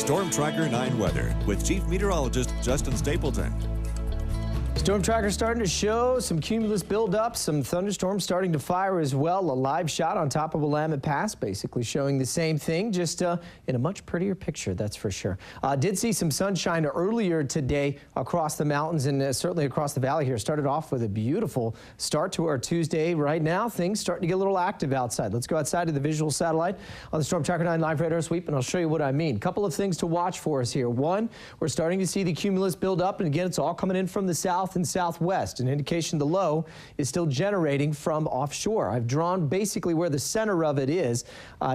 Storm Tracker 9 weather with Chief Meteorologist Justin Stapleton. Storm Tracker starting to show some cumulus buildup, some thunderstorms starting to fire as well. A live shot on top of Willamette Pass, basically showing the same thing, just in a much prettier picture, that's for sure. Did see some sunshine earlier today across the mountains and certainly across the valley here. Started off with a beautiful start to our Tuesday. Right now, things starting to get a little active outside. Let's go outside to the visual satellite on the Storm Tracker 9 live radar sweep, and I'll show you what I mean. Couple of things to watch for us here. One, we're starting to see the cumulus build up, and again, it's all coming in from the south and southwest, an indication the low is still generating from offshore. I've drawn basically where the center of it is.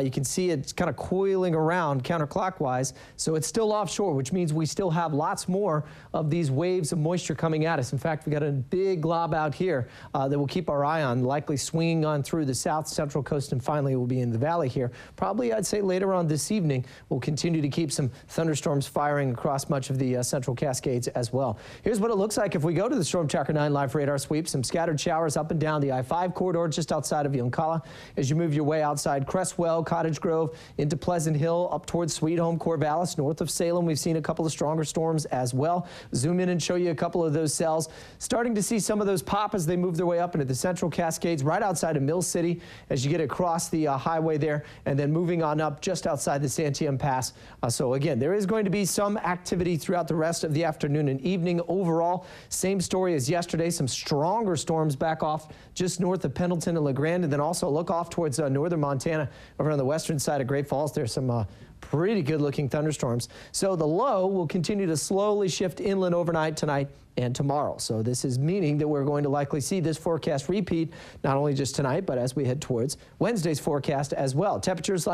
You can see it's kind of coiling around counterclockwise, so it's still offshore, which means we still have lots more of these waves of moisture coming at us. In fact, we got a big glob out here that we'll keep our eye on, likely swinging on through the south central coast, and finally will be in the valley here. Probably, I'd say, later on this evening, we'll continue to keep some thunderstorms firing across much of the central Cascades as well. Here's what it looks like if we go to the Storm Tracker 9 live radar sweep. Some scattered showers up and down the I-5 corridor just outside of Yoncalla. As you move your way outside Crestwell, Cottage Grove, into Pleasant Hill, up towards Sweet Home, Corvallis, north of Salem, we've seen a couple of stronger storms as well. Zoom in and show you a couple of those cells. Starting to see some of those pop as they move their way up into the central Cascades, right outside of Mill City as you get across the highway there, and then moving on up just outside the Santiam Pass. So again, there is going to be some activity throughout the rest of the afternoon and evening. Overall, same story as yesterday, some stronger storms back off just north of Pendleton and LeGrand, and then also look off towards northern Montana over on the western side of Great Falls. There's some pretty good looking thunderstorms. So the low will continue to slowly shift inland overnight tonight and tomorrow. So this is meaning that we're going to likely see this forecast repeat not only just tonight, but as we head towards Wednesday's forecast as well. Temperatures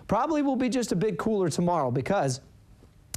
probably will be just a bit cooler tomorrow because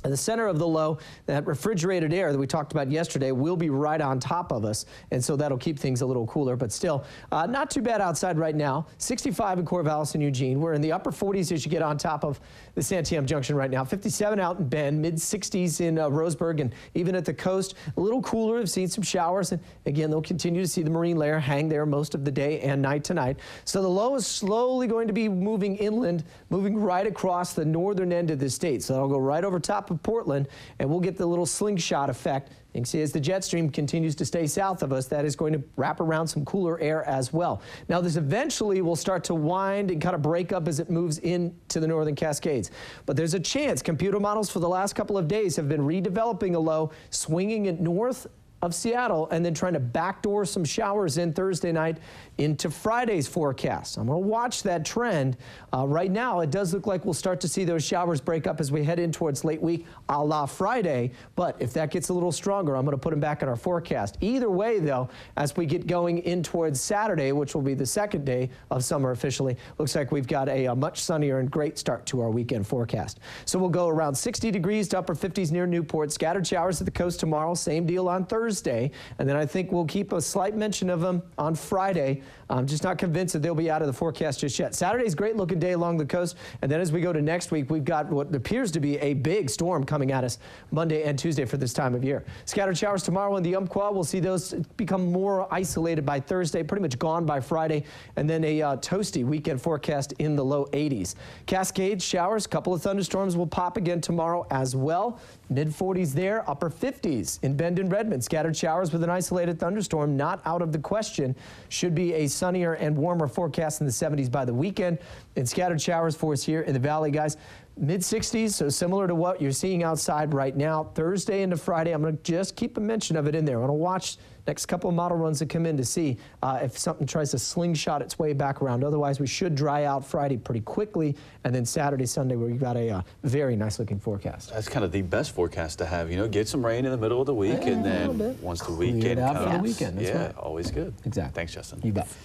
the center of the low, that refrigerated air that we talked about yesterday, will be right on top of us, and so that'll keep things a little cooler, but still not too bad outside right now. 65 in Corvallis and Eugene. We're in the upper 40s as you get on top of the Santiam Junction right now. 57 out in Bend, mid-60s in Roseburg, and even at the coast, a little cooler. We've seen some showers, and again, they'll continue to see the marine layer hang there most of the day and night tonight. So the low is slowly going to be moving inland, moving right across the northern end of the state. So that'll go right over top of Portland, and we'll get the little slingshot effect. You can see as the jet stream continues to stay south of us, that is going to wrap around some cooler air as well. Now this eventually will start to wind and kind of break up as it moves into the northern Cascades. But there's a chance. Computer models for the last couple of days have been redeveloping a low, swinging it north of Seattle, and then trying to backdoor some showers in Thursday night into Friday's forecast. I'm going to watch that trend. Right now, it does look like we'll start to see those showers break up as we head in towards late week, a la Friday. But if that gets a little stronger, I'm going to put them back in our forecast. Either way, though, as we get going in towards Saturday, which will be the second day of summer officially, looks like we've got a much sunnier and great start to our weekend forecast. So we'll go around 60 degrees to upper 50s near Newport. Scattered showers at the coast tomorrow. Same deal on Thursday, and then I think we'll keep a slight mention of them on Friday. I'm just not convinced that they'll be out of the forecast just yet. Saturday's great looking day along the coast, and then as we go to next week, we've got what appears to be a big storm coming at us Monday and Tuesday for this time of year. Scattered showers tomorrow in the Umpqua. We'll see those become more isolated by Thursday, pretty much gone by Friday, and then a toasty weekend forecast in the low 80s. Cascade showers, a couple of thunderstorms will pop again tomorrow as well. Mid-40s there, upper 50s in Bend and Redmond. Scattered showers with an isolated thunderstorm not out of the question. Should be a sunnier and warmer forecast in the 70s by the weekend. And scattered showers for us here in the valley, guys. Mid-60s, so similar to what you're seeing outside right now. Thursday into Friday, I'm going to just keep a mention of it in there. I'm going to watch next couple of model runs that come in to see if something tries to slingshot its way back around. Otherwise, we should dry out Friday pretty quickly, and then Saturday, Sunday, we've got a very nice-looking forecast. That's kind of the best forecast to have. You know, get some rain in the middle of the week, and then once the weekend comes, for the weekend. That's right. Always good. Exactly. Thanks, Justin. You bet.